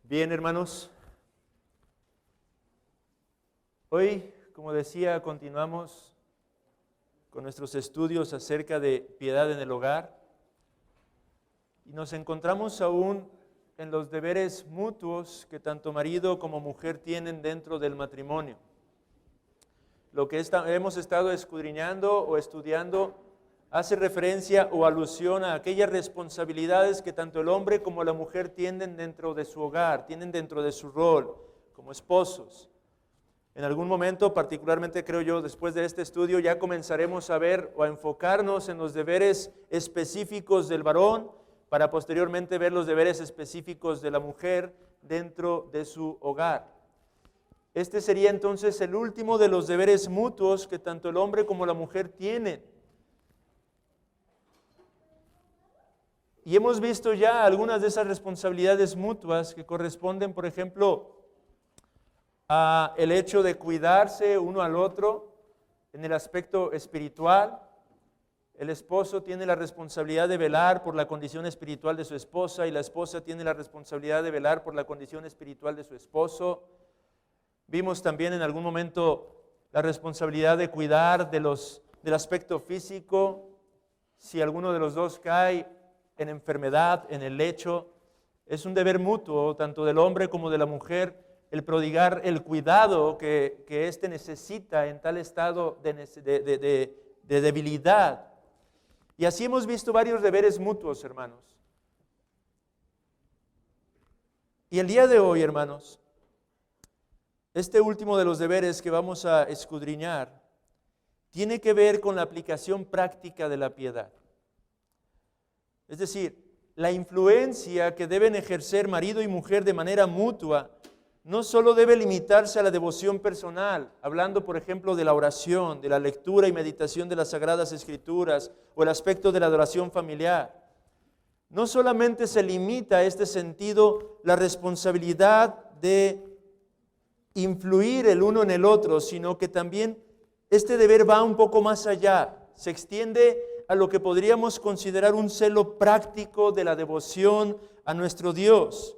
Bien, hermanos, hoy, como decía, continuamos con nuestros estudios acerca de piedad en el hogar y nos encontramos aún en los deberes mutuos que tanto marido como mujer tienen dentro del matrimonio. Lo que hemos estado escudriñando o estudiando hace referencia o alusión a aquellas responsabilidades que tanto el hombre como la mujer tienen dentro de su hogar, tienen dentro de su rol como esposos. En algún momento, particularmente creo yo, después de este estudio, ya comenzaremos a ver o a enfocarnos en los deberes específicos del varón para posteriormente ver los deberes específicos de la mujer dentro de su hogar. Este sería entonces el último de los deberes mutuos que tanto el hombre como la mujer tienen. Y hemos visto ya algunas de esas responsabilidades mutuas que corresponden, por ejemplo, a el hecho de cuidarse uno al otro en el aspecto espiritual. El esposo tiene la responsabilidad de velar por la condición espiritual de su esposa y la esposa tiene la responsabilidad de velar por la condición espiritual de su esposo. Vimos también en algún momento la responsabilidad de cuidar del aspecto físico. Si alguno de los dos cae en enfermedad, en el lecho, es un deber mutuo, tanto del hombre como de la mujer, el prodigar el cuidado que éste necesita en tal estado de debilidad. Y así hemos visto varios deberes mutuos, hermanos. Y el día de hoy, hermanos, este último de los deberes que vamos a escudriñar tiene que ver con la aplicación práctica de la piedad. Es decir, la influencia que deben ejercer marido y mujer de manera mutua no solo debe limitarse a la devoción personal, hablando por ejemplo de la oración, de la lectura y meditación de las Sagradas Escrituras o el aspecto de la adoración familiar. No solamente se limita a este sentido la responsabilidad de influir el uno en el otro, sino que también este deber va un poco más allá, se extiende a lo que podríamos considerar un celo práctico de la devoción a nuestro Dios.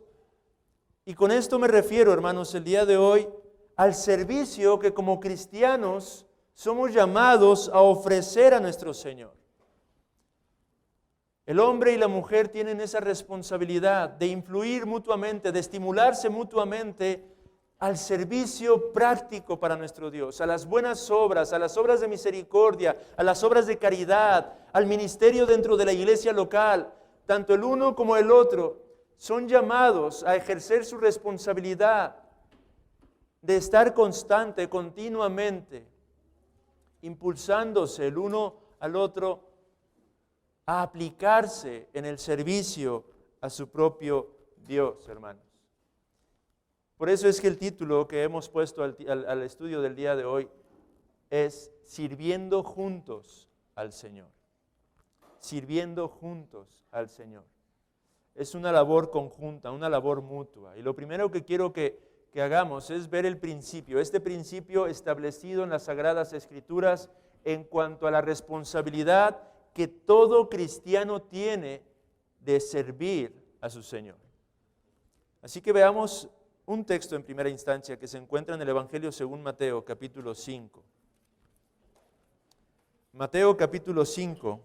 Y con esto me refiero, hermanos, el día de hoy, al servicio que como cristianos somos llamados a ofrecer a nuestro Señor. El hombre y la mujer tienen esa responsabilidad de influir mutuamente, de estimularse mutuamente al servicio práctico para nuestro Dios, a las buenas obras, a las obras de misericordia, a las obras de caridad, al ministerio dentro de la iglesia local. Tanto el uno como el otro son llamados a ejercer su responsabilidad de estar constante, continuamente, impulsándose el uno al otro a aplicarse en el servicio a su propio Dios, hermanos. Por eso es que el título que hemos puesto al estudio del día de hoy es Sirviendo juntos al Señor. Sirviendo juntos al Señor. Es una labor conjunta, una labor mutua. Y lo primero que quiero que hagamos es ver el principio, este principio establecido en las Sagradas Escrituras en cuanto a la responsabilidad que todo cristiano tiene de servir a su Señor. Así que veamos un texto en primera instancia que se encuentra en el Evangelio según Mateo, capítulo 5. Mateo, capítulo 5,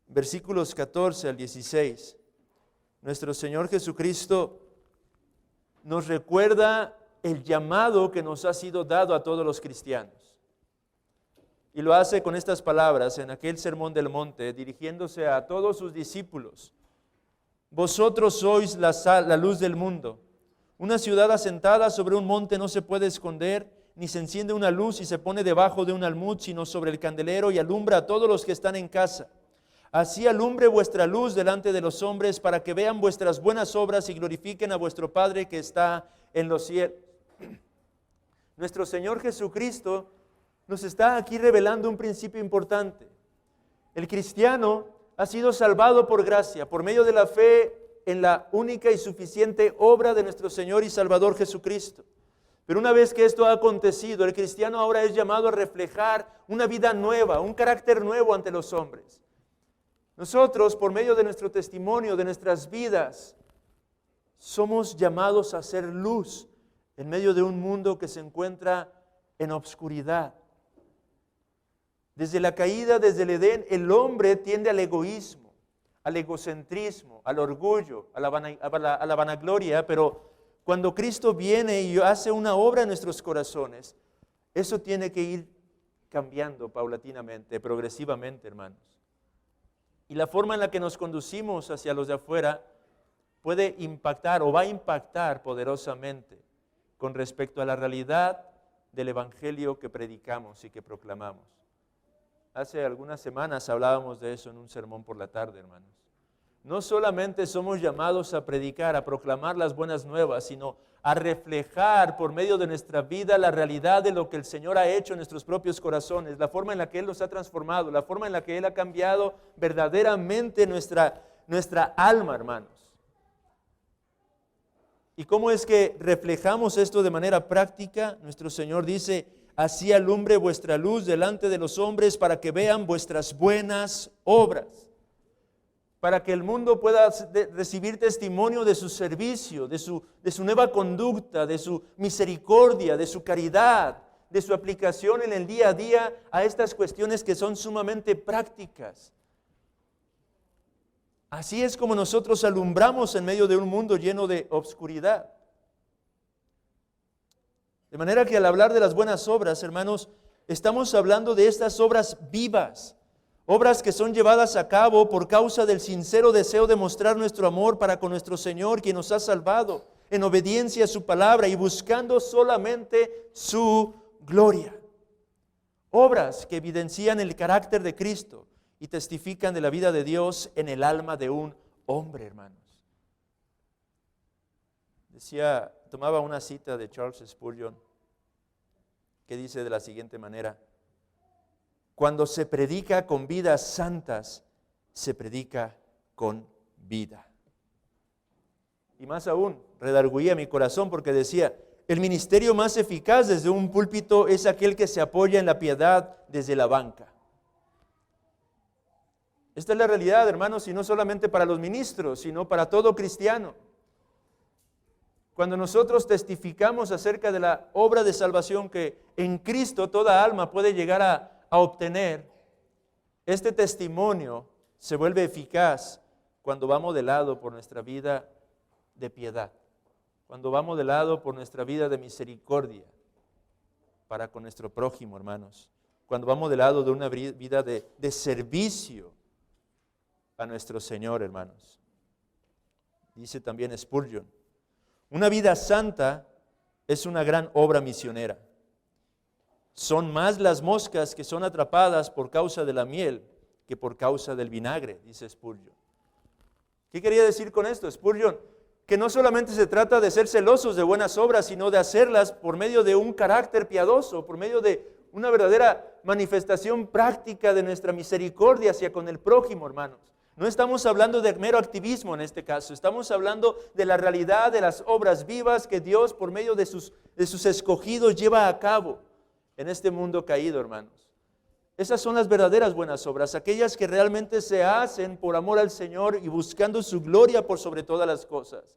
versículos 14 al 16. Nuestro Señor Jesucristo nos recuerda el llamado que nos ha sido dado a todos los cristianos. Y lo hace con estas palabras en aquel sermón del monte, dirigiéndose a todos sus discípulos. Vosotros sois la luz del mundo. Una ciudad asentada sobre un monte no se puede esconder, ni se enciende una luz y se pone debajo de un almud, sino sobre el candelero y alumbra a todos los que están en casa. Así alumbre vuestra luz delante de los hombres, para que vean vuestras buenas obras y glorifiquen a vuestro Padre que está en los cielos. Nuestro Señor Jesucristo nos está aquí revelando un principio importante. El cristiano ha sido salvado por gracia, por medio de la fe en la única y suficiente obra de nuestro Señor y Salvador Jesucristo. Pero una vez que esto ha acontecido, el cristiano ahora es llamado a reflejar una vida nueva, un carácter nuevo ante los hombres. Nosotros, por medio de nuestro testimonio, de nuestras vidas, somos llamados a ser luz en medio de un mundo que se encuentra en obscuridad. Desde la caída, desde el Edén, el hombre tiende al egoísmo, al egocentrismo, al orgullo, a la vanagloria, pero cuando Cristo viene y hace una obra en nuestros corazones, eso tiene que ir cambiando paulatinamente, progresivamente, hermanos. Y la forma en la que nos conducimos hacia los de afuera puede impactar o va a impactar poderosamente con respecto a la realidad del evangelio que predicamos y que proclamamos. Hace algunas semanas hablábamos de eso en un sermón por la tarde, hermanos. No solamente somos llamados a predicar, a proclamar las buenas nuevas, sino a reflejar por medio de nuestra vida la realidad de lo que el Señor ha hecho en nuestros propios corazones, la forma en la que Él los ha transformado, la forma en la que Él ha cambiado verdaderamente nuestra alma, hermanos. ¿Y cómo es que reflejamos esto de manera práctica? Nuestro Señor dice: así alumbre vuestra luz delante de los hombres para que vean vuestras buenas obras. Para que el mundo pueda recibir testimonio de su servicio, de su nueva conducta, de su misericordia, de su caridad, de su aplicación en el día a día a estas cuestiones que son sumamente prácticas. Así es como nosotros alumbramos en medio de un mundo lleno de obscuridad. De manera que al hablar de las buenas obras, hermanos, estamos hablando de estas obras vivas, obras que son llevadas a cabo por causa del sincero deseo de mostrar nuestro amor para con nuestro Señor, quien nos ha salvado, en obediencia a su palabra y buscando solamente su gloria. Obras que evidencian el carácter de Cristo y testifican de la vida de Dios en el alma de un hombre, hermanos. Tomaba una cita de Charles Spurgeon que dice de la siguiente manera: cuando se predica con vidas santas, se predica con vida. Y más aún, redarguía mi corazón porque decía: el ministerio más eficaz desde un púlpito es aquel que se apoya en la piedad desde la banca. Esta es la realidad, hermanos, y no solamente para los ministros, sino para todo cristiano. Cuando nosotros testificamos acerca de la obra de salvación que en Cristo toda alma puede llegar a obtener, este testimonio se vuelve eficaz cuando va modelado por nuestra vida de piedad, cuando va modelado por nuestra vida de misericordia para con nuestro prójimo, hermanos, cuando va modelado de una vida de servicio a nuestro Señor, hermanos. Dice también Spurgeon: una vida santa es una gran obra misionera. Son más las moscas que son atrapadas por causa de la miel que por causa del vinagre, dice Spurgeon. ¿Qué quería decir con esto, Spurgeon? Que no solamente se trata de ser celosos de buenas obras, sino de hacerlas por medio de un carácter piadoso, por medio de una verdadera manifestación práctica de nuestra misericordia hacia con el prójimo, hermanos. No estamos hablando de mero activismo en este caso, estamos hablando de la realidad de las obras vivas que Dios por medio de sus escogidos lleva a cabo en este mundo caído, hermanos. Esas son las verdaderas buenas obras, aquellas que realmente se hacen por amor al Señor y buscando su gloria por sobre todas las cosas.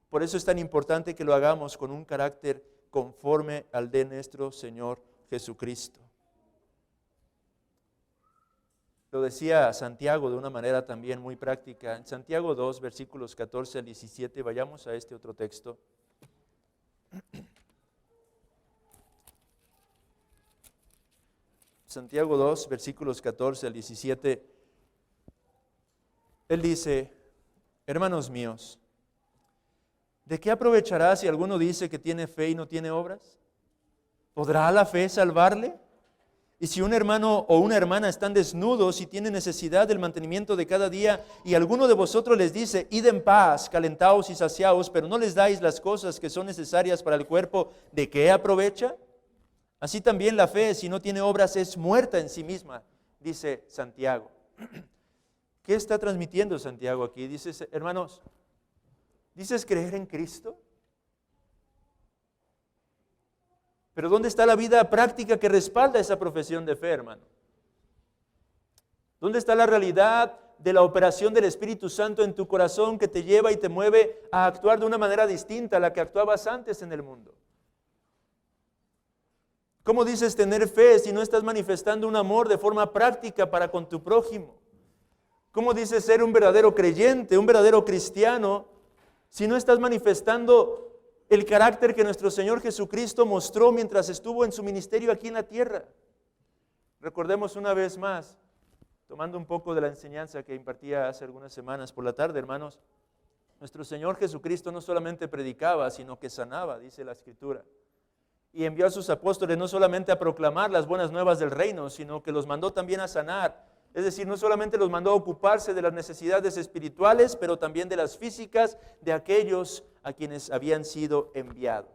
Por eso es tan importante que lo hagamos con un carácter conforme al de nuestro Señor Jesucristo. Lo decía Santiago de una manera también muy práctica. En Santiago 2, versículos 14 al 17, vayamos a este otro texto. Santiago 2, versículos 14 al 17, él dice: hermanos míos, ¿de qué aprovechará si alguno dice que tiene fe y no tiene obras? ¿Podrá la fe salvarle? Y si un hermano o una hermana están desnudos y tienen necesidad del mantenimiento de cada día, y alguno de vosotros les dice: id en paz, calentaos y saciaos, pero no les dais las cosas que son necesarias para el cuerpo, ¿de qué aprovecha? Así también la fe, si no tiene obras, es muerta en sí misma, dice Santiago. ¿Qué está transmitiendo Santiago aquí? Dice: hermanos, ¿dices creer en Cristo? Pero ¿dónde está la vida práctica que respalda esa profesión de fe, hermano? ¿Dónde está la realidad de la operación del Espíritu Santo en tu corazón que te lleva y te mueve a actuar de una manera distinta a la que actuabas antes en el mundo? ¿Cómo dices tener fe si no estás manifestando un amor de forma práctica para con tu prójimo? ¿Cómo dices ser un verdadero creyente, un verdadero cristiano, si no estás manifestando el carácter que nuestro Señor Jesucristo mostró mientras estuvo en su ministerio aquí en la tierra? Recordemos una vez más, tomando un poco de la enseñanza que impartía hace algunas semanas por la tarde, hermanos, nuestro Señor Jesucristo no solamente predicaba, sino que sanaba, dice la Escritura. Y envió a sus apóstoles no solamente a proclamar las buenas nuevas del reino, sino que los mandó también a sanar. Es decir, no solamente los mandó a ocuparse de las necesidades espirituales, pero también de las físicas de aquellos a quienes habían sido enviados.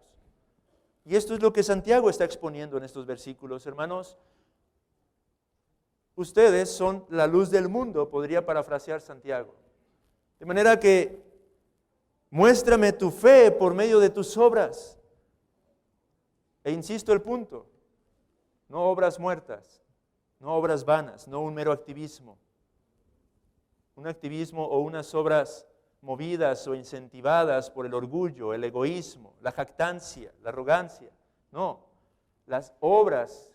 Y esto es lo que Santiago está exponiendo en estos versículos, hermanos. Ustedes son la luz del mundo, podría parafrasear Santiago. De manera que muéstrame tu fe por medio de tus obras. E insisto el punto, no obras muertas, no obras vanas, no un mero activismo. Un activismo o unas obras movidas o incentivadas por el orgullo, el egoísmo, la jactancia, la arrogancia. No, las obras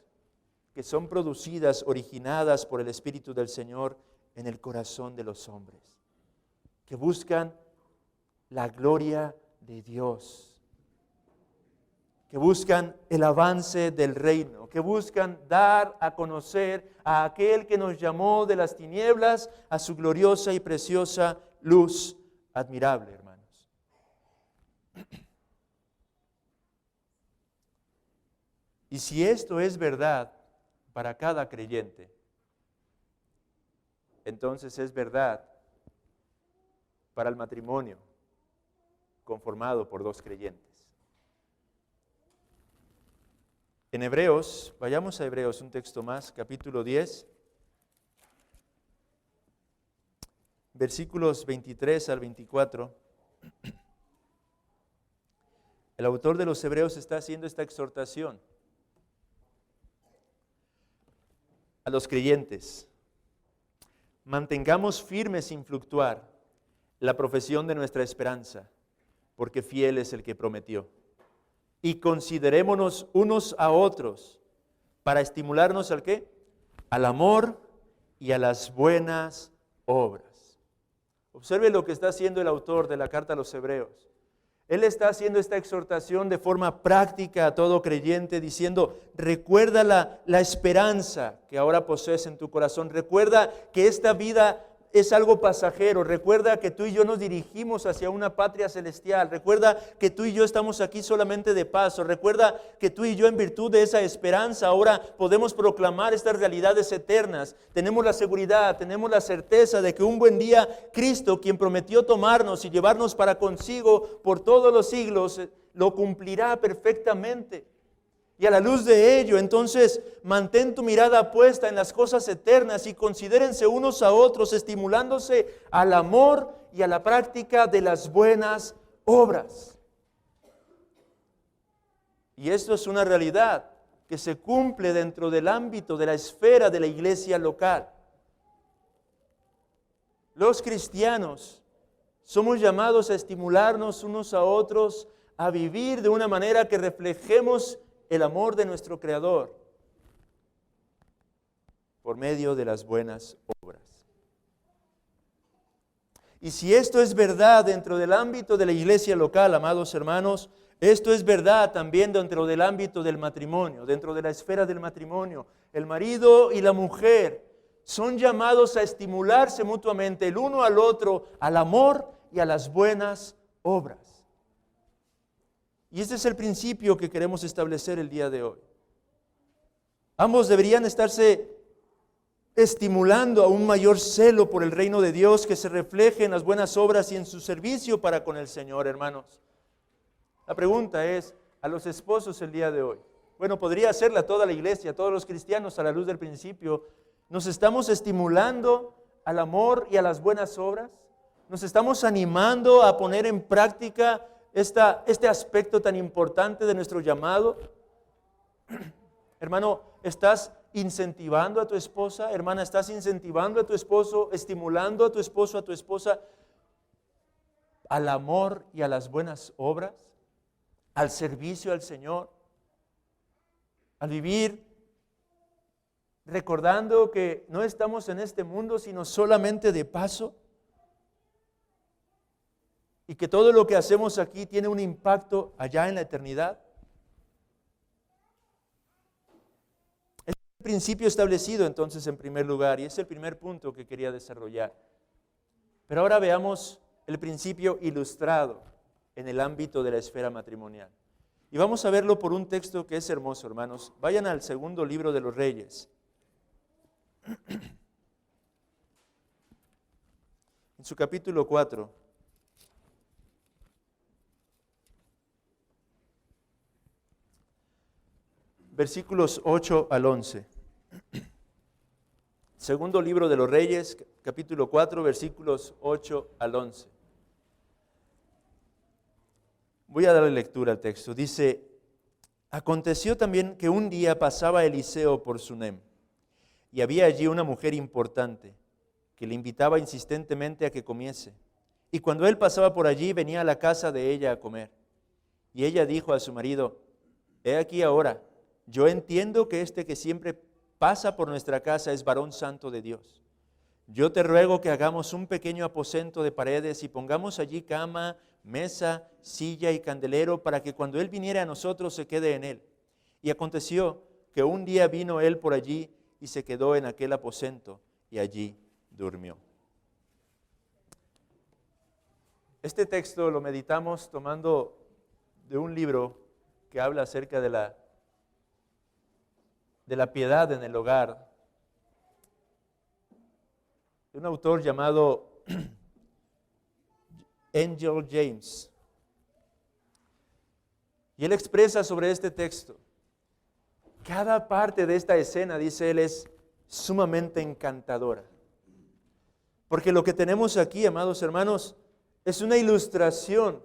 que son producidas, originadas por el Espíritu del Señor en el corazón de los hombres, que buscan la gloria de Dios, que buscan el avance del reino, que buscan dar a conocer a aquel que nos llamó de las tinieblas a su gloriosa y preciosa luz admirable, hermanos. Y si esto es verdad para cada creyente, entonces es verdad para el matrimonio conformado por dos creyentes. En Hebreos, vayamos a Hebreos, un texto más, capítulo 10, versículos 23 al 24. El autor de los Hebreos está haciendo esta exhortación a los creyentes. Mantengamos firme sin fluctuar la profesión de nuestra esperanza, porque fiel es el que prometió. Y considerémonos unos a otros para estimularnos ¿al qué? Al amor y a las buenas obras. Observe lo que está haciendo el autor de la carta a los Hebreos. Él está haciendo esta exhortación de forma práctica a todo creyente, diciendo, recuerda la esperanza que ahora posees en tu corazón. Recuerda que esta vida es algo pasajero. Recuerda que tú y yo nos dirigimos hacia una patria celestial. Recuerda que tú y yo estamos aquí solamente de paso. Recuerda que tú y yo, en virtud de esa esperanza, ahora podemos proclamar estas realidades eternas. Tenemos la seguridad, tenemos la certeza de que un buen día Cristo, quien prometió tomarnos y llevarnos para consigo por todos los siglos, lo cumplirá perfectamente. Y a la luz de ello, entonces, mantén tu mirada puesta en las cosas eternas y considérense unos a otros, estimulándose al amor y a la práctica de las buenas obras. Y esto es una realidad que se cumple dentro del ámbito de la esfera de la iglesia local. Los cristianos somos llamados a estimularnos unos a otros a vivir de una manera que reflejemos el amor de nuestro Creador por medio de las buenas obras. Y si esto es verdad dentro del ámbito de la iglesia local, amados hermanos, esto es verdad también dentro del ámbito del matrimonio, dentro de la esfera del matrimonio. El marido y la mujer son llamados a estimularse mutuamente el uno al otro al amor y a las buenas obras. Y este es el principio que queremos establecer el día de hoy. Ambos deberían estarse estimulando a un mayor celo por el reino de Dios que se refleje en las buenas obras y en su servicio para con el Señor, hermanos. La pregunta es a los esposos el día de hoy. Bueno, podría hacerla toda la iglesia, todos los cristianos a la luz del principio. ¿Nos estamos estimulando al amor y a las buenas obras? ¿Nos estamos animando a poner en práctica este aspecto tan importante de nuestro llamado? Hermano, ¿estás incentivando a tu esposa? Hermana, ¿estás incentivando a tu esposo, estimulando a tu esposo, a tu esposa al amor y a las buenas obras? ¿Al servicio al Señor? ¿Al vivir recordando que no estamos en este mundo sino solamente de paso? Y que todo lo que hacemos aquí tiene un impacto allá en la eternidad. Es el principio establecido entonces en primer lugar, y es el primer punto que quería desarrollar. Pero ahora veamos el principio ilustrado en el ámbito de la esfera matrimonial. Y vamos a verlo por un texto que es hermoso, hermanos. Vayan al segundo libro de los Reyes. En su capítulo 4. Versículos 8 al 11. Segundo libro de los Reyes, capítulo 4, versículos 8 al 11. Voy a darle lectura al texto. Dice: aconteció también que un día pasaba Eliseo por Sunem, y había allí una mujer importante, que le invitaba insistentemente a que comiese. Y cuando él pasaba por allí, venía a la casa de ella a comer. Y ella dijo a su marido: he aquí ahora, yo entiendo que este que siempre pasa por nuestra casa es varón santo de Dios. Yo te ruego que hagamos un pequeño aposento de paredes y pongamos allí cama, mesa, silla y candelero, para que cuando él viniere a nosotros se quede en él. Y aconteció que un día vino él por allí y se quedó en aquel aposento y allí durmió. Este texto lo meditamos tomando de un libro que habla acerca de la piedad en el hogar, de un autor llamado Angel James. Y él expresa sobre este texto: cada parte de esta escena, dice él, es sumamente encantadora. Porque lo que tenemos aquí, amados hermanos, es una ilustración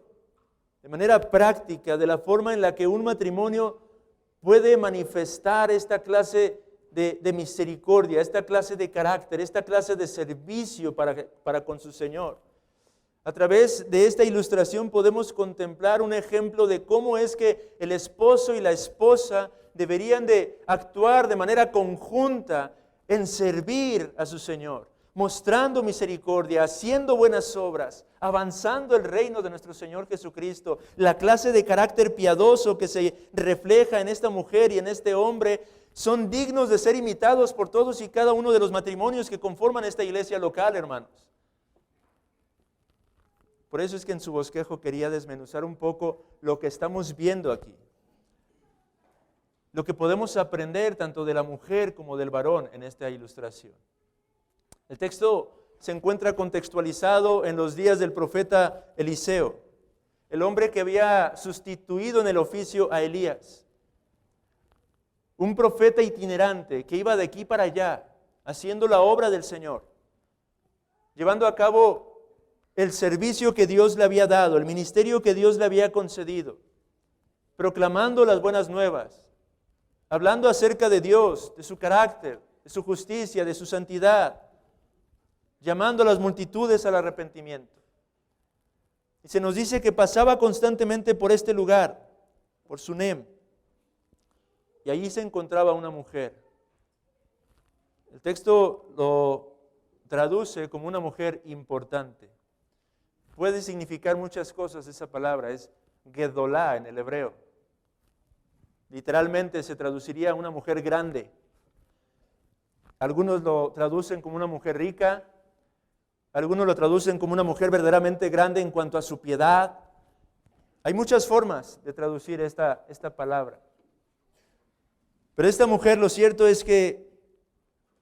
de manera práctica de la forma en la que un matrimonio puede manifestar esta clase de misericordia, esta clase de carácter, esta clase de servicio para con su Señor. A través de esta ilustración podemos contemplar un ejemplo de cómo es que el esposo y la esposa deberían de actuar de manera conjunta en servir a su Señor, mostrando misericordia, haciendo buenas obras, avanzando el reino de nuestro Señor Jesucristo. La clase de carácter piadoso que se refleja en esta mujer y en este hombre son dignos de ser imitados por todos y cada uno de los matrimonios que conforman esta iglesia local, hermanos. Por eso es que en su bosquejo quería desmenuzar un poco lo que estamos viendo aquí. Lo que podemos aprender tanto de la mujer como del varón en esta ilustración. El texto se encuentra contextualizado en los días del profeta Eliseo, el hombre que había sustituido en el oficio a Elías. Un profeta itinerante que iba de aquí para allá, haciendo la obra del Señor, llevando a cabo el servicio que Dios le había dado, el ministerio que Dios le había concedido, proclamando las buenas nuevas, hablando acerca de Dios, de su carácter, de su justicia, de su santidad, llamando a las multitudes al arrepentimiento. Y se nos dice que pasaba constantemente por este lugar, por Sunem, y allí se encontraba una mujer. El texto lo traduce como una mujer importante. Puede significar muchas cosas esa palabra, es Gedolá en el hebreo. Literalmente se traduciría una mujer grande. Algunos lo traducen como una mujer rica, algunos lo traducen como una mujer verdaderamente grande en cuanto a su piedad. Hay muchas formas de traducir esta palabra. Pero esta mujer, lo cierto es que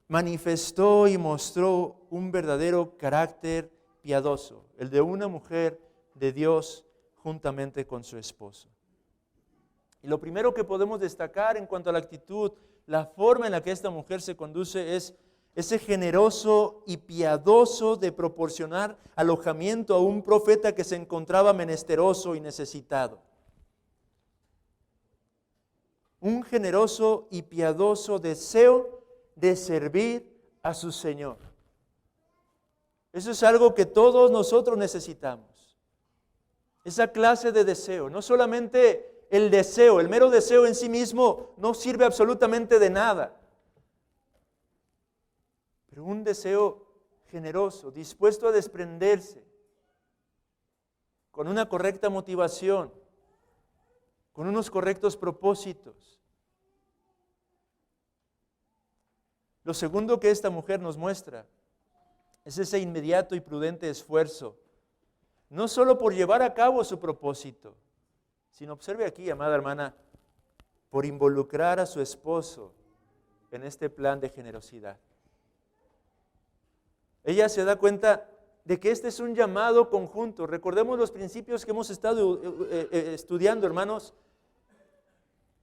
manifestó y mostró un verdadero carácter piadoso, el de una mujer de Dios juntamente con su esposo. Y lo primero que podemos destacar en cuanto a la actitud, la forma en la que esta mujer se conduce es ese generoso y piadoso de proporcionar alojamiento a un profeta que se encontraba menesteroso y necesitado. un generoso y piadoso deseo de servir a su Señor. Eso es algo que todos nosotros necesitamos. Esa clase de deseo, no solamente el deseo, el mero deseo en sí mismo no sirve absolutamente de nada. Pero un deseo generoso, dispuesto a desprenderse, con una correcta motivación, con unos correctos propósitos. Lo segundo que esta mujer nos muestra es ese inmediato y prudente esfuerzo, no solo por llevar a cabo su propósito, sino, observe aquí, amada hermana, por involucrar a su esposo en este plan de generosidad. Ella se da cuenta de que este es un llamado conjunto. Recordemos los principios que hemos estado estudiando, hermanos.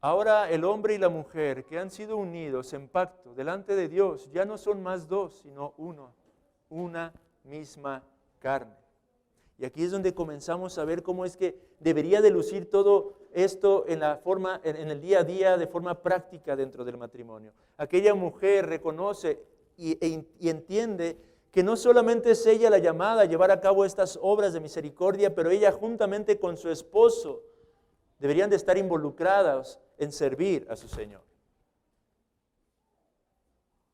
Ahora el hombre y la mujer que han sido unidos en pacto delante de Dios ya no son más dos, sino uno, una misma carne. Y aquí es donde comenzamos a ver cómo es que debería de lucir todo esto en el día a día, de forma práctica dentro del matrimonio. Aquella mujer reconoce y entiende que no solamente es ella la llamada a llevar a cabo estas obras de misericordia, pero ella juntamente con su esposo deberían de estar involucradas en servir a su Señor.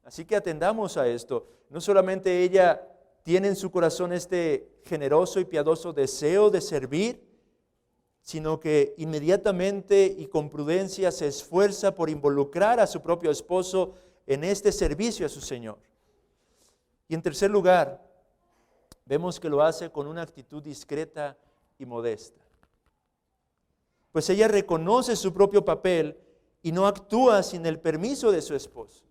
Así que atendamos a esto. No solamente ella tiene en su corazón este generoso y piadoso deseo de servir, sino que inmediatamente y con prudencia se esfuerza por involucrar a su propio esposo en este servicio a su Señor. Y en tercer lugar, vemos que lo hace con una actitud discreta y modesta. Pues ella reconoce su propio papel y no actúa sin el permiso de su esposo.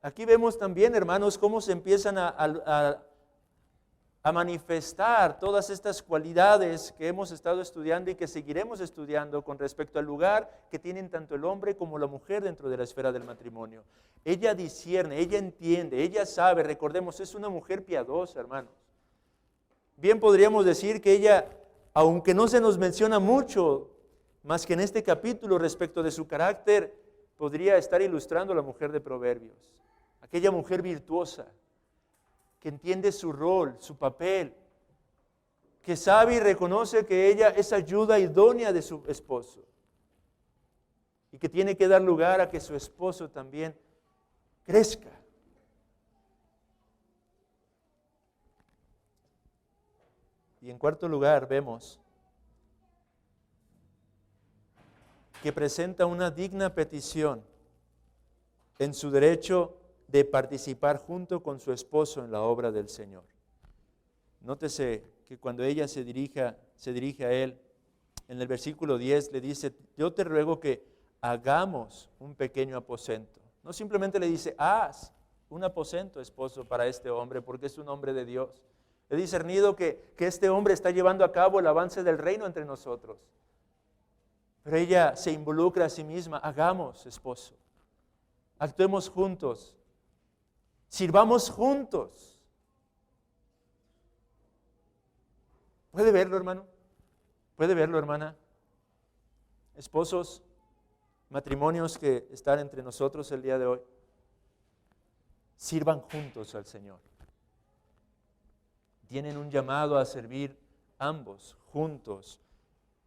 Aquí vemos también, hermanos, cómo se empiezan a manifestar todas estas cualidades que hemos estado estudiando y que seguiremos estudiando con respecto al lugar que tienen tanto el hombre como la mujer dentro de la esfera del matrimonio. Ella discierne, ella entiende, ella sabe, recordemos, es una mujer piadosa, hermanos. Bien podríamos decir que ella, aunque no se nos menciona mucho, más que en este capítulo respecto de su carácter, podría estar ilustrando a la mujer de Proverbios. Aquella mujer virtuosa, que entiende su rol, su papel, que sabe y reconoce que ella es ayuda idónea de su esposo y que tiene que dar lugar a que su esposo también crezca. Y en cuarto lugar vemos que presenta una digna petición en su derecho de participar junto con su esposo en la obra del Señor. Nótese que cuando ella se dirige a él, en el versículo 10 le dice, yo te ruego que hagamos un pequeño aposento. No simplemente le dice, haz un aposento, esposo, para este hombre, porque es un hombre de Dios. He discernido que este hombre está llevando a cabo el avance del reino entre nosotros. Pero ella se involucra a sí misma, hagamos, esposo. Actuemos juntos. Sirvamos juntos. ¿Puede verlo, hermano? ¿Puede verlo, hermana? Esposos, matrimonios que están entre nosotros el día de hoy, sirvan juntos al Señor. Tienen un llamado a servir ambos juntos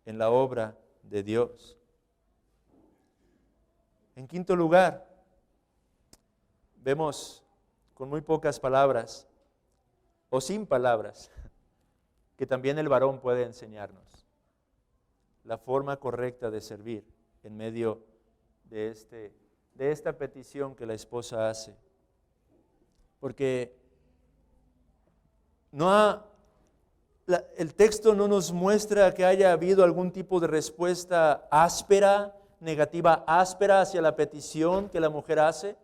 en la obra de Dios. En quinto lugar, vemos con muy pocas palabras o sin palabras que también el varón puede enseñarnos la forma correcta de servir en medio de esta petición que la esposa hace. Porque el texto no nos muestra que haya habido algún tipo de respuesta áspera, negativa áspera hacia la petición que la mujer hace.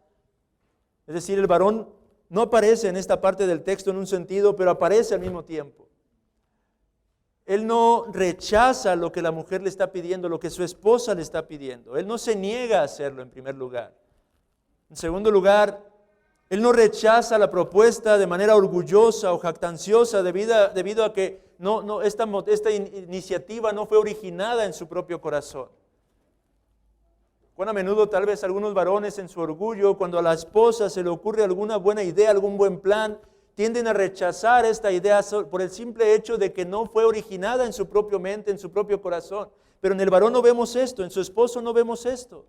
Es decir, el varón no aparece en esta parte del texto en un sentido, pero aparece al mismo tiempo. Él no rechaza lo que la mujer le está pidiendo, lo que su esposa le está pidiendo. Él no se niega a hacerlo en primer lugar. En segundo lugar, él no rechaza la propuesta de manera orgullosa o jactanciosa debido a que esta iniciativa no fue originada en su propio corazón. Cuán a menudo tal vez algunos varones en su orgullo, cuando a la esposa se le ocurre alguna buena idea, algún buen plan, tienden a rechazar esta idea por el simple hecho de que no fue originada en su propia mente, en su propio corazón. Pero en el varón no vemos esto, en su esposo no vemos esto.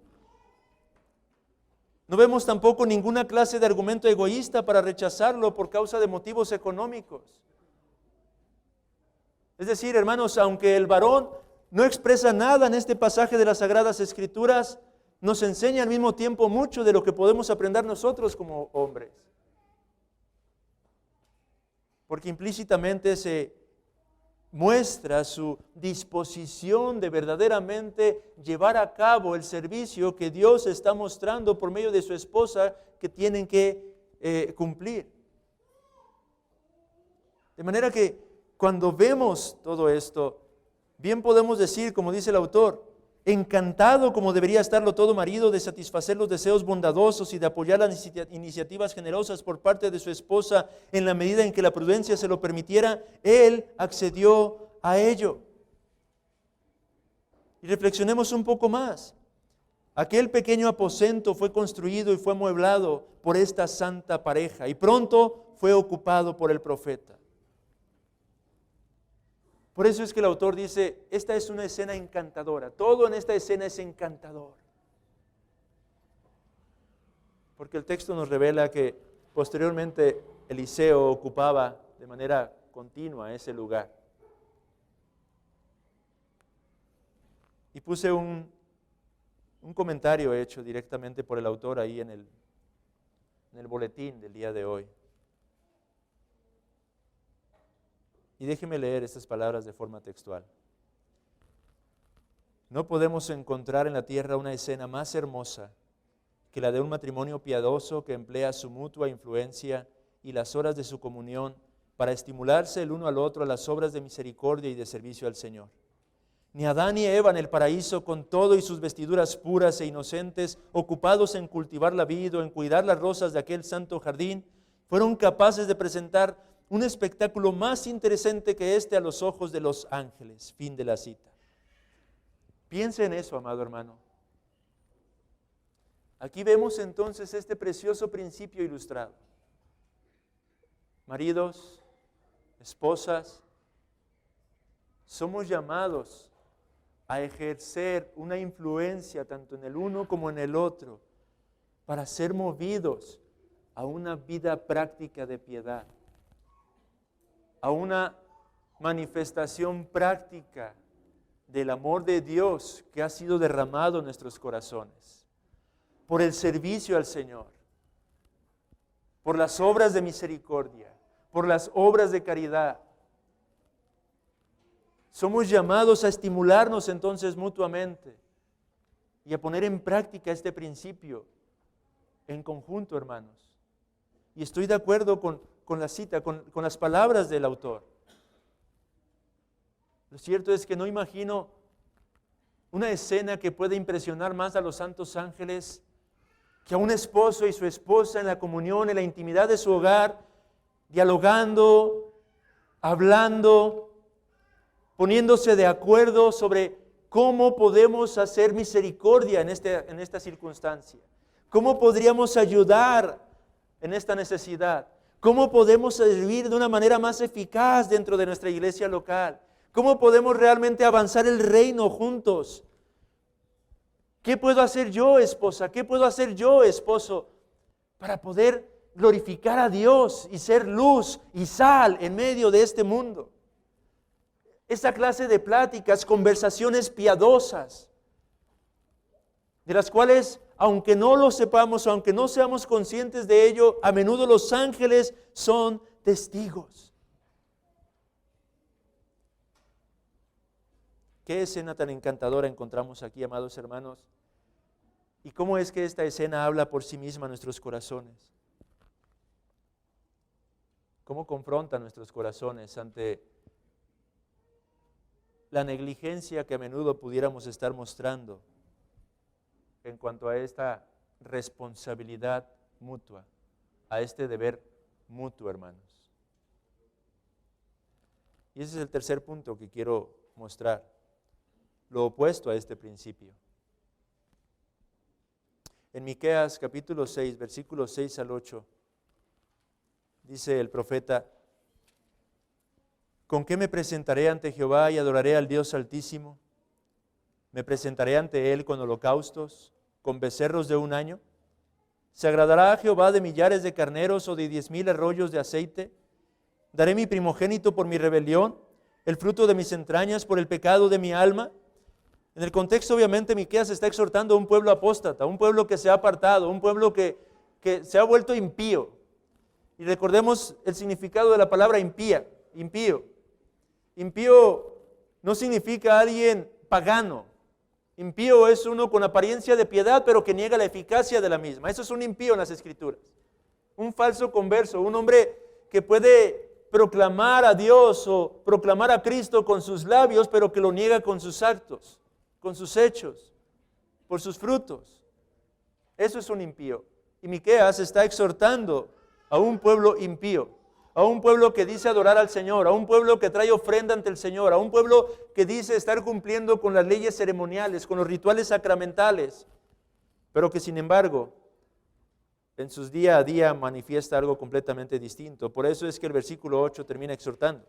No vemos tampoco ninguna clase de argumento egoísta para rechazarlo por causa de motivos económicos. Es decir, hermanos, aunque el varón no expresa nada en este pasaje de las Sagradas Escrituras, nos enseña al mismo tiempo mucho de lo que podemos aprender nosotros como hombres. Porque implícitamente se muestra su disposición de verdaderamente llevar a cabo el servicio que Dios está mostrando por medio de su esposa que tienen que cumplir. De manera que cuando vemos todo esto, bien podemos decir, como dice el autor, encantado como debería estarlo todo marido de satisfacer los deseos bondadosos y de apoyar las iniciativas generosas por parte de su esposa en la medida en que la prudencia se lo permitiera, él accedió a ello. Y reflexionemos un poco más. Aquel pequeño aposento fue construido y fue amueblado por esta santa pareja y pronto fue ocupado por el profeta. Por eso es que el autor dice, esta es una escena encantadora. Todo en esta escena es encantador. Porque el texto nos revela que posteriormente Eliseo ocupaba de manera continua ese lugar. Y puse un comentario hecho directamente por el autor ahí en el boletín del día de hoy. Y déjeme leer estas palabras de forma textual. No podemos encontrar en la tierra una escena más hermosa que la de un matrimonio piadoso que emplea su mutua influencia y las horas de su comunión para estimularse el uno al otro a las obras de misericordia y de servicio al Señor. Ni Adán ni Eva en el paraíso, con todo y sus vestiduras puras e inocentes, ocupados en cultivar la vid o en cuidar las rosas de aquel santo jardín, fueron capaces de presentar un espectáculo más interesante que este a los ojos de los ángeles. Fin de la cita. Piense en eso, amado hermano. Aquí vemos entonces este precioso principio ilustrado. Maridos, esposas, somos llamados a ejercer una influencia tanto en el uno como en el otro para ser movidos a una vida práctica de piedad, a una manifestación práctica del amor de Dios que ha sido derramado en nuestros corazones, por el servicio al Señor, por las obras de misericordia, por las obras de caridad. Somos llamados a estimularnos entonces mutuamente y a poner en práctica este principio en conjunto, hermanos. Y estoy de acuerdo con la cita, con las palabras del autor. Lo cierto es que no imagino una escena que pueda impresionar más a los santos ángeles que a un esposo y su esposa en la comunión, en la intimidad de su hogar, dialogando, hablando, poniéndose de acuerdo sobre cómo podemos hacer misericordia en esta circunstancia, cómo podríamos ayudar en esta necesidad, cómo podemos servir de una manera más eficaz dentro de nuestra iglesia local, cómo podemos realmente avanzar el reino juntos. ¿Qué puedo hacer yo, esposa? ¿Qué puedo hacer yo, esposo, para poder glorificar a Dios y ser luz y sal en medio de este mundo? Esta clase de pláticas, conversaciones piadosas, de las cuales, aunque no lo sepamos, aunque no seamos conscientes de ello, a menudo los ángeles son testigos. ¿Qué escena tan encantadora encontramos aquí, amados hermanos? ¿Y cómo es que esta escena habla por sí misma a nuestros corazones? ¿Cómo confronta nuestros corazones ante la negligencia que a menudo pudiéramos estar mostrando en cuanto a esta responsabilidad mutua, a este deber mutuo, hermanos? Y ese es el tercer punto que quiero mostrar, lo opuesto a este principio. En Miqueas capítulo 6, versículos 6 al 8, dice el profeta: ¿con qué me presentaré ante Jehová y adoraré al Dios Altísimo? ¿Me presentaré ante Él con holocaustos, con becerros de un año? ¿Se agradará a Jehová de millares de carneros o de 10,000 arroyos de aceite? ¿Daré mi primogénito por mi rebelión, el fruto de mis entrañas por el pecado de mi alma? En el contexto, obviamente, Miqueas está exhortando a un pueblo apóstata, un pueblo que se ha apartado, un pueblo que se ha vuelto impío. Y recordemos el significado de la palabra impío. Impío no significa alguien pagano. Impío es uno con apariencia de piedad, pero que niega la eficacia de la misma. Eso es un impío en las Escrituras. Un falso converso, un hombre que puede proclamar a Dios o proclamar a Cristo con sus labios, pero que lo niega con sus actos, con sus hechos, por sus frutos. Eso es un impío. Y Miqueas está exhortando a un pueblo impío, a un pueblo que dice adorar al Señor, a un pueblo que trae ofrenda ante el Señor, a un pueblo que dice estar cumpliendo con las leyes ceremoniales, con los rituales sacramentales, pero que sin embargo en sus día a día manifiesta algo completamente distinto. Por eso es que el versículo 8 termina exhortando: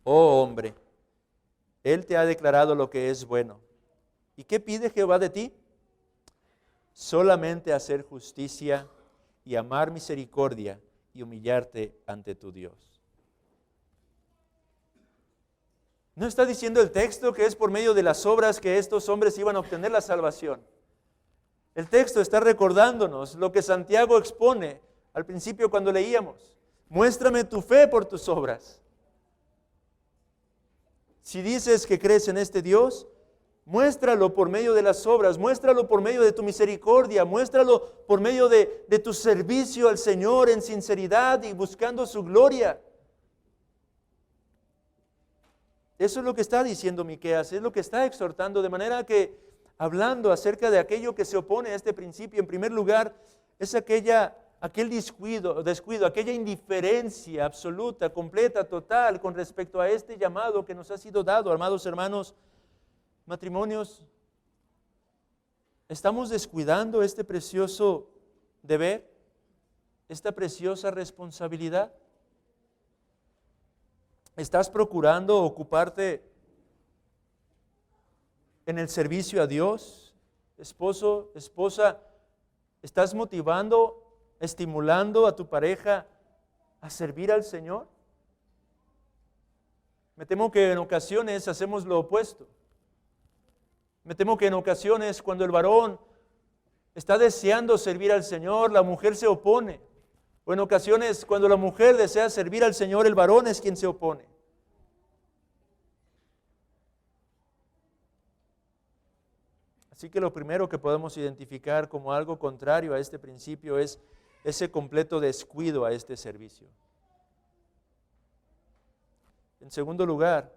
oh hombre, Él te ha declarado lo que es bueno. ¿Y qué pide Jehová de ti? Solamente hacer justicia y amar misericordia y humillarte ante tu Dios. No está diciendo el texto que es por medio de las obras que estos hombres iban a obtener la salvación. El texto está recordándonos lo que Santiago expone al principio cuando leíamos: muéstrame tu fe por tus obras. Si dices que crees en este Dios, muéstralo por medio de las obras, muéstralo por medio de tu misericordia, muéstralo por medio de tu servicio al Señor en sinceridad y buscando su gloria. Eso es lo que está diciendo Miqueas, es lo que está exhortando, de manera que, hablando acerca de aquello que se opone a este principio, en primer lugar, es aquel descuido, aquella indiferencia absoluta, completa, total, con respecto a este llamado que nos ha sido dado. Amados hermanos, matrimonios, ¿estamos descuidando este precioso deber, esta preciosa responsabilidad? ¿Estás procurando ocuparte en el servicio a Dios? Esposo, esposa, ¿estás motivando, estimulando a tu pareja a servir al Señor? Me temo que en ocasiones hacemos lo opuesto. Me temo que en ocasiones cuando el varón está deseando servir al Señor, la mujer se opone. O en ocasiones cuando la mujer desea servir al Señor, el varón es quien se opone. Así que lo primero que podemos identificar como algo contrario a este principio es ese completo descuido a este servicio. En segundo lugar,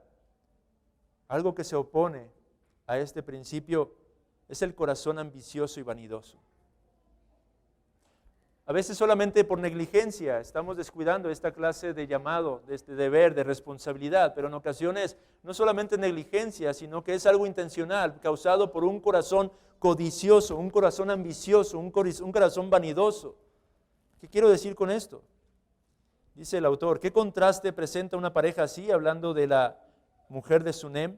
algo que se opone a este principio es el corazón ambicioso y vanidoso. A veces solamente por negligencia estamos descuidando esta clase de llamado, de este deber, de responsabilidad, pero en ocasiones no solamente negligencia, sino que es algo intencional, causado por un corazón codicioso, un corazón ambicioso, un corazón vanidoso. ¿Qué quiero decir con esto? Dice el autor: ¿qué contraste presenta una pareja así, hablando de la mujer de Sunem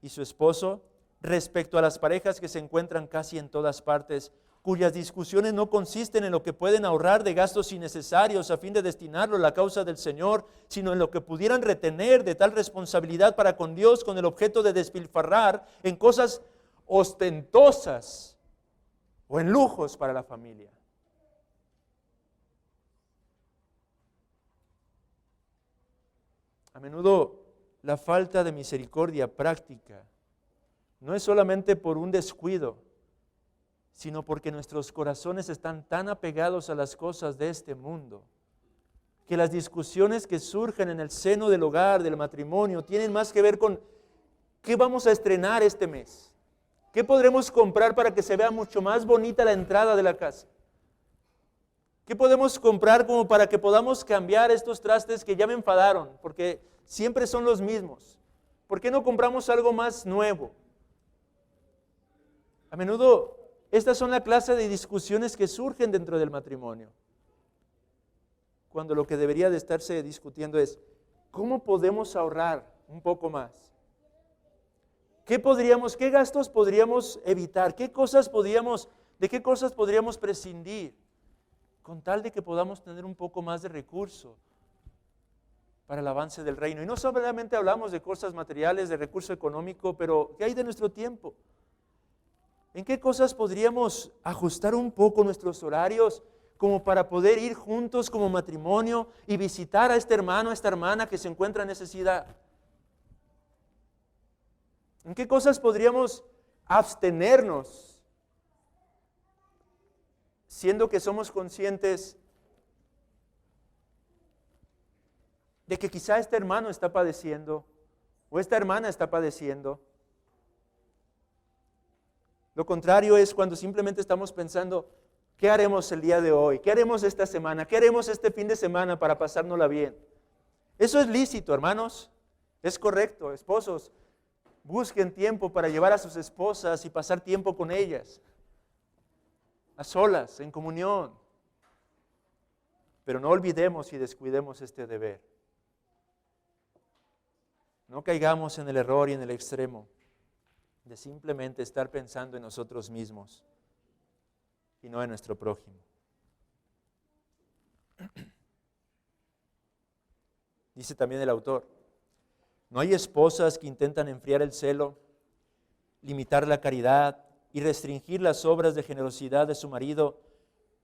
y su esposo, respecto a las parejas que se encuentran casi en todas partes, cuyas discusiones no consisten en lo que pueden ahorrar de gastos innecesarios a fin de destinarlo a la causa del Señor, sino en lo que pudieran retener de tal responsabilidad para con Dios, con el objeto de despilfarrar en cosas ostentosas o en lujos para la familia? A menudo la falta de misericordia práctica no es solamente por un descuido, sino porque nuestros corazones están tan apegados a las cosas de este mundo, que las discusiones que surgen en el seno del hogar, del matrimonio, tienen más que ver con qué vamos a estrenar este mes, qué podremos comprar para que se vea mucho más bonita la entrada de la casa, qué podemos comprar como para que podamos cambiar estos trastes que ya me enfadaron, porque siempre son los mismos. ¿Por qué no compramos algo más nuevo? A menudo estas son la clase de discusiones que surgen dentro del matrimonio. Cuando lo que debería de estarse discutiendo es, ¿cómo podemos ahorrar un poco más? ¿Qué gastos podríamos evitar? ¿De qué cosas podríamos prescindir? Con tal de que podamos tener un poco más de recurso para el avance del reino. Y no solamente hablamos de cosas materiales, de recurso económico, pero ¿qué hay de nuestro tiempo? ¿En qué cosas podríamos ajustar un poco nuestros horarios como para poder ir juntos como matrimonio y visitar a este hermano, a esta hermana que se encuentra en necesidad? ¿En qué cosas podríamos abstenernos, siendo que somos conscientes de que quizá este hermano está padeciendo o esta hermana está padeciendo? Lo contrario es cuando simplemente estamos pensando, ¿qué haremos el día de hoy? ¿Qué haremos esta semana? ¿Qué haremos este fin de semana para pasárnosla bien? Eso es lícito, hermanos. Es correcto. Esposos, busquen tiempo para llevar a sus esposas y pasar tiempo con ellas, a solas, en comunión. Pero no olvidemos y descuidemos este deber. No caigamos en el error y en el extremo de simplemente estar pensando en nosotros mismos y no en nuestro prójimo. Dice también el autor, no hay esposas que intentan enfriar el celo, limitar la caridad y restringir las obras de generosidad de su marido,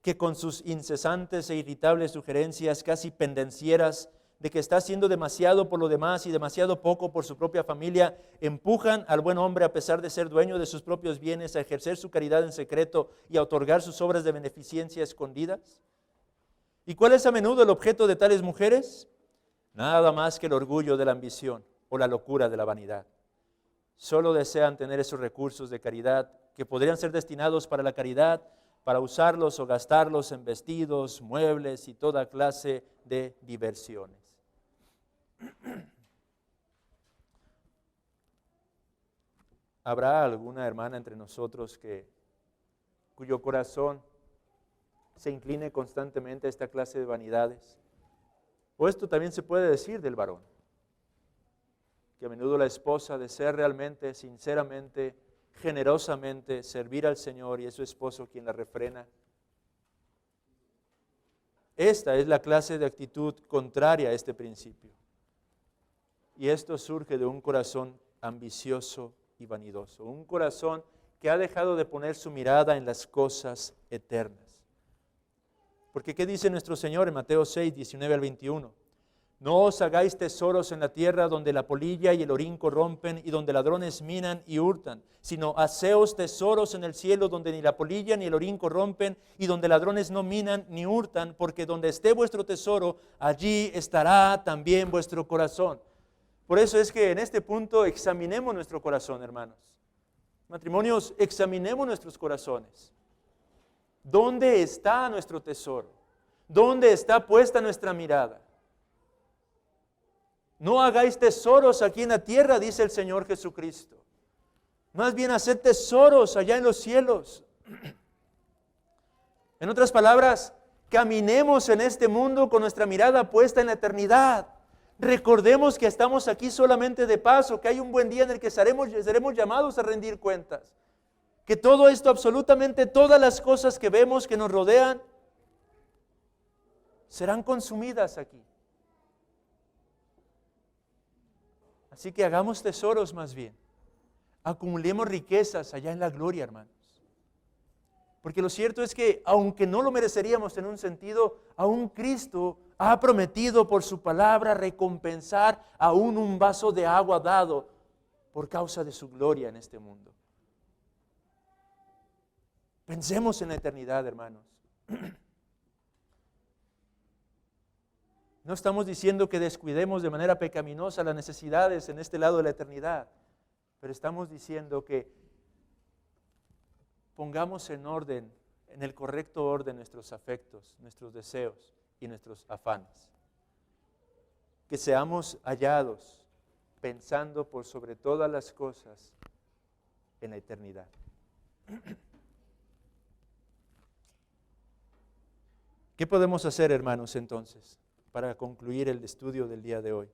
que con sus incesantes e irritables sugerencias casi pendencieras de que está haciendo demasiado por lo demás y demasiado poco por su propia familia, empujan al buen hombre, a pesar de ser dueño de sus propios bienes, a ejercer su caridad en secreto y a otorgar sus obras de beneficencia escondidas. ¿Y cuál es a menudo el objeto de tales mujeres? Nada más que el orgullo de la ambición o la locura de la vanidad. Solo desean tener esos recursos de caridad que podrían ser destinados para la caridad, para usarlos o gastarlos en vestidos, muebles y toda clase de diversiones. ¿Habrá alguna hermana entre nosotros cuyo corazón se incline constantemente a esta clase de vanidades? O esto también se puede decir del varón, que a menudo la esposa desea realmente, sinceramente, generosamente servir al Señor y es su esposo quien la refrena. Esta es la clase de actitud contraria a este principio. Y esto surge de un corazón ambicioso y vanidoso, un corazón que ha dejado de poner su mirada en las cosas eternas. Porque ¿qué dice nuestro Señor en Mateo 6, 19 al 21? No os hagáis tesoros en la tierra donde la polilla y el orín corrompen y donde ladrones minan y hurtan, sino haceos tesoros en el cielo donde ni la polilla ni el orín corrompen y donde ladrones no minan ni hurtan, porque donde esté vuestro tesoro, allí estará también vuestro corazón. Por eso es que en este punto examinemos nuestro corazón, hermanos. Matrimonios, examinemos nuestros corazones. ¿Dónde está nuestro tesoro? ¿Dónde está puesta nuestra mirada? No hagáis tesoros aquí en la tierra, dice el Señor Jesucristo. Más bien haced tesoros allá en los cielos. En otras palabras, caminemos en este mundo con nuestra mirada puesta en la eternidad. Recordemos que estamos aquí solamente de paso, que hay un buen día en el que seremos llamados a rendir cuentas. Que todo esto, absolutamente todas las cosas que vemos que nos rodean, serán consumidas aquí. Así que hagamos tesoros más bien. Acumulemos riquezas allá en la gloria, hermanos. Porque lo cierto es que, aunque no lo mereceríamos en un sentido, aún Cristo ha prometido por su palabra recompensar aún un vaso de agua dado por causa de su gloria en este mundo. Pensemos en la eternidad, hermanos. No estamos diciendo que descuidemos de manera pecaminosa las necesidades en este lado de la eternidad, pero estamos diciendo que pongamos en orden, en el correcto orden, nuestros afectos, nuestros deseos y nuestros afanes. Que seamos hallados pensando por sobre todas las cosas en la eternidad. ¿Qué podemos hacer, hermanos, entonces, para concluir el estudio del día de hoy?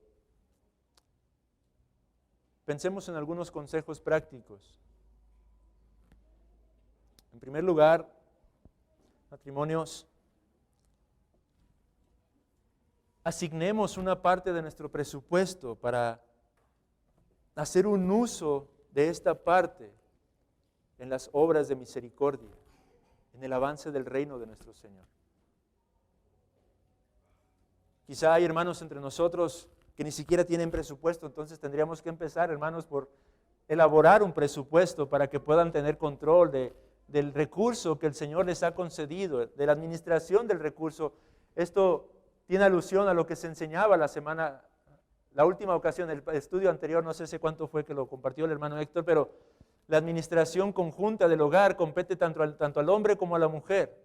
Pensemos en algunos consejos prácticos. En primer lugar, matrimonios, asignemos una parte de nuestro presupuesto para hacer un uso de esta parte en las obras de misericordia, en el avance del reino de nuestro Señor. Quizá hay hermanos entre nosotros que ni siquiera tienen presupuesto, entonces tendríamos que empezar, hermanos, por elaborar un presupuesto para que puedan tener control del recurso que el Señor les ha concedido, de la administración del recurso. Esto tiene alusión a lo que se enseñaba la última ocasión, el estudio anterior, no sé si cuánto fue que lo compartió el hermano Héctor, pero la administración conjunta del hogar compete tanto al hombre como a la mujer.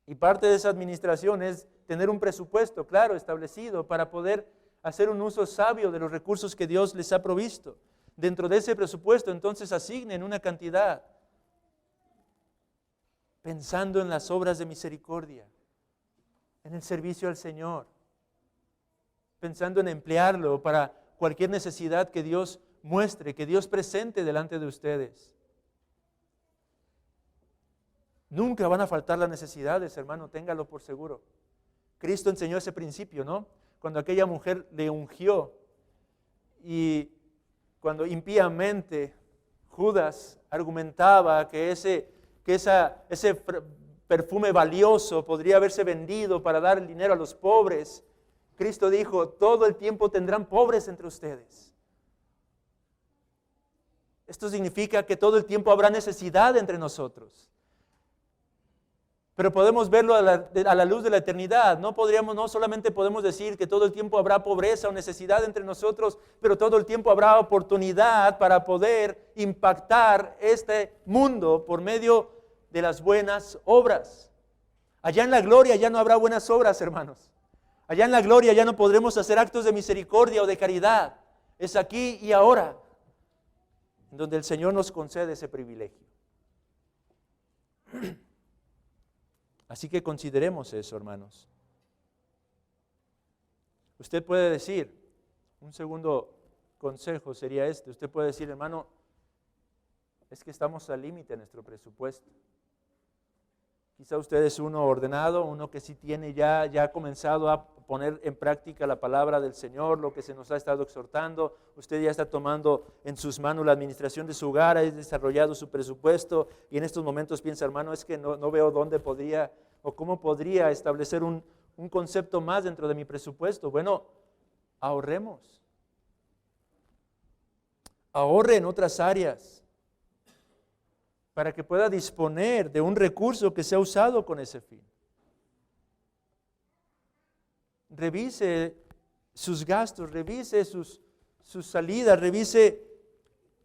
Y parte de esa administración es tener un presupuesto claro, establecido, para poder hacer un uso sabio de los recursos que Dios les ha provisto. Dentro de ese presupuesto, entonces, asignen una cantidad, pensando en las obras de misericordia, en el servicio al Señor, pensando en emplearlo para cualquier necesidad que Dios muestre, que Dios presente delante de ustedes. Nunca van a faltar las necesidades, hermano, téngalo por seguro. Cristo enseñó ese principio, ¿no? Cuando aquella mujer le ungió y cuando impíamente Judas argumentaba que ese perfume valioso podría haberse vendido para dar el dinero a los pobres, Cristo dijo: todo el tiempo tendrán pobres entre ustedes. Esto significa que todo el tiempo habrá necesidad entre nosotros. Pero podemos verlo a la luz de la eternidad. No solamente podemos decir que todo el tiempo habrá pobreza o necesidad entre nosotros, pero todo el tiempo habrá oportunidad para poder impactar este mundo por medio de las buenas obras. Allá en la gloria ya no habrá buenas obras, hermanos. Allá en la gloria ya no podremos hacer actos de misericordia o de caridad. Es aquí y ahora donde el Señor nos concede ese privilegio. Así que consideremos eso, hermanos. Usted puede decir, un segundo consejo sería este, usted puede decir: hermano, es que estamos al límite de nuestro presupuesto. Quizá usted es uno ordenado, uno que sí tiene ya ha comenzado a poner en práctica la palabra del Señor, lo que se nos ha estado exhortando. Usted ya está tomando en sus manos la administración de su hogar, ha desarrollado su presupuesto y en estos momentos piensa: hermano, es que no veo dónde podría o cómo podría establecer un concepto más dentro de mi presupuesto. Bueno, ahorremos. Ahorre en otras áreas, para que pueda disponer de un recurso que sea usado con ese fin. Revise sus gastos, revise sus salidas, revise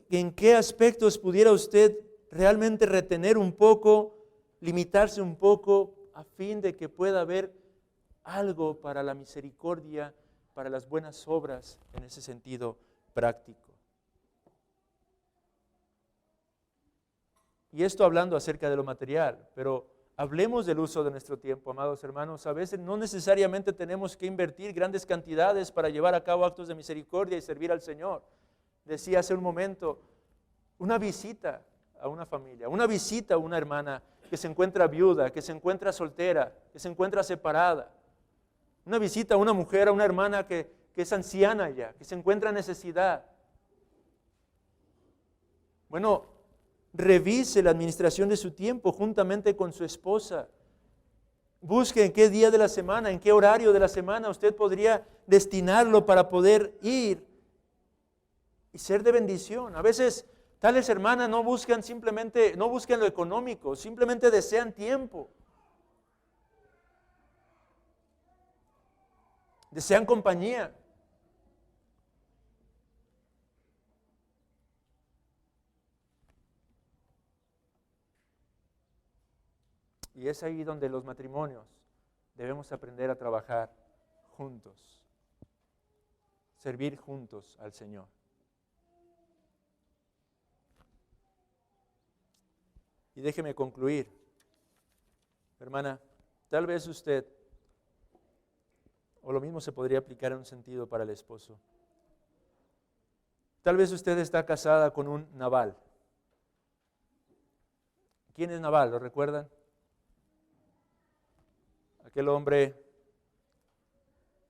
en qué aspectos pudiera usted realmente retener un poco, limitarse un poco, a fin de que pueda haber algo para la misericordia, para las buenas obras en ese sentido práctico. Y esto hablando acerca de lo material, pero hablemos del uso de nuestro tiempo, amados hermanos. A veces no necesariamente tenemos que invertir grandes cantidades para llevar a cabo actos de misericordia y servir al Señor. Decía hace un momento, una visita a una familia, una visita a una hermana que se encuentra viuda, que se encuentra soltera, que se encuentra separada. Una visita a una mujer, a una hermana que es anciana ya, que se encuentra en necesidad. Bueno, revise la administración de su tiempo juntamente con su esposa. Busque en qué día de la semana, en qué horario de la semana usted podría destinarlo para poder ir y ser de bendición. A veces tales hermanas no buscan lo económico, simplemente desean tiempo. Desean compañía. Y es ahí donde los matrimonios debemos aprender a trabajar juntos, servir juntos al Señor. Y déjeme concluir, hermana, tal vez usted, o lo mismo se podría aplicar en un sentido para el esposo, tal vez usted está casada con un Nabal. ¿Quién es Nabal? ¿Lo recuerdan? Aquel hombre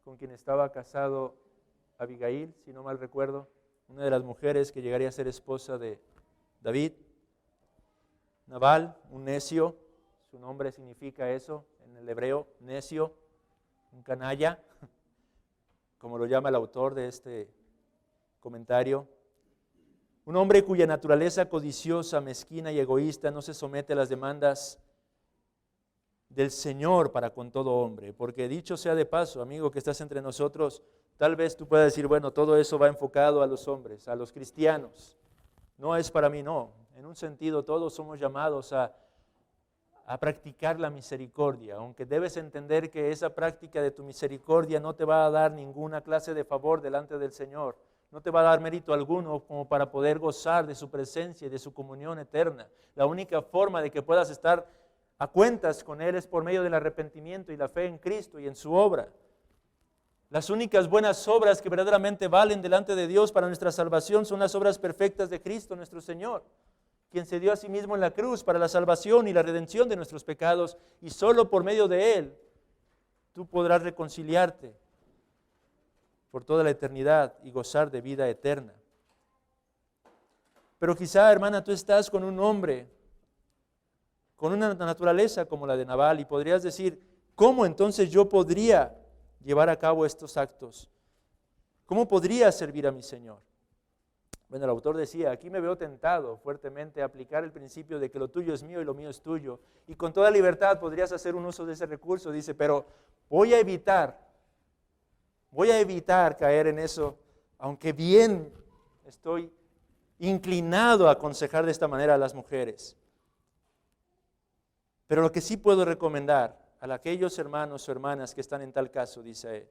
con quien estaba casado Abigail, si no mal recuerdo, una de las mujeres que llegaría a ser esposa de David. Nabal, un necio, su nombre significa eso en el hebreo, necio, un canalla, como lo llama el autor de este comentario. Un hombre cuya naturaleza codiciosa, mezquina y egoísta no se somete a las demandas del Señor para con todo hombre. Porque dicho sea de paso, amigo que estás entre nosotros, tal vez tú puedas decir, bueno, todo eso va enfocado a los hombres, a los cristianos. No es para mí, no. En un sentido, todos somos llamados a practicar la misericordia, aunque debes entender que esa práctica de tu misericordia no te va a dar ninguna clase de favor delante del Señor. No te va a dar mérito alguno como para poder gozar de su presencia y de su comunión eterna. La única forma de que puedas estar a cuentas con Él es por medio del arrepentimiento y la fe en Cristo y en su obra. Las únicas buenas obras que verdaderamente valen delante de Dios para nuestra salvación son las obras perfectas de Cristo nuestro Señor, quien se dio a sí mismo en la cruz para la salvación y la redención de nuestros pecados, y solo por medio de Él tú podrás reconciliarte por toda la eternidad y gozar de vida eterna. Pero quizá, hermana, tú estás con un hombre con una naturaleza como la de Nabal y podrías decir, ¿cómo entonces yo podría llevar a cabo estos actos? ¿Cómo podría servir a mi Señor? Bueno, el autor decía, aquí me veo tentado fuertemente a aplicar el principio de que lo tuyo es mío y lo mío es tuyo. Y con toda libertad podrías hacer un uso de ese recurso. Dice, pero voy a evitar caer en eso, aunque bien estoy inclinado a aconsejar de esta manera a las mujeres. Pero lo que sí puedo recomendar a aquellos hermanos o hermanas que están en tal caso, dice él,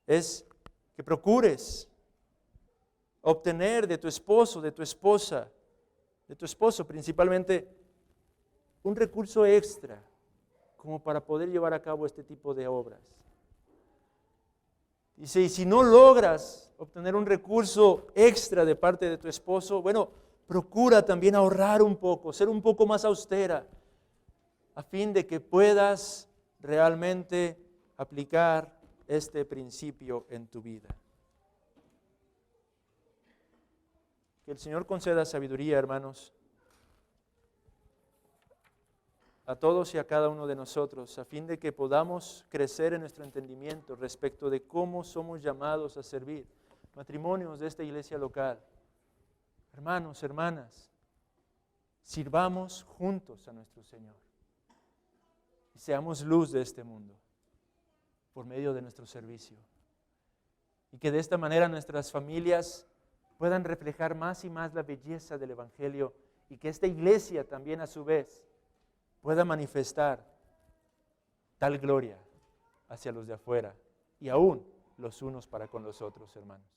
es que procures obtener de tu esposo, de tu esposa, de tu esposo principalmente, un recurso extra como para poder llevar a cabo este tipo de obras. Dice, y si no logras obtener un recurso extra de parte de tu esposo, bueno, procura también ahorrar un poco, ser un poco más austera, a fin de que puedas realmente aplicar este principio en tu vida. Que el Señor conceda sabiduría, hermanos, a todos y a cada uno de nosotros, a fin de que podamos crecer en nuestro entendimiento respecto de cómo somos llamados a servir. Matrimonios de esta iglesia local, hermanos, hermanas, sirvamos juntos a nuestro Señor y seamos luz de este mundo por medio de nuestro servicio. Y que de esta manera nuestras familias puedan reflejar más y más la belleza del Evangelio y que esta iglesia también a su vez pueda manifestar tal gloria hacia los de afuera y aún los unos para con los otros, hermanos.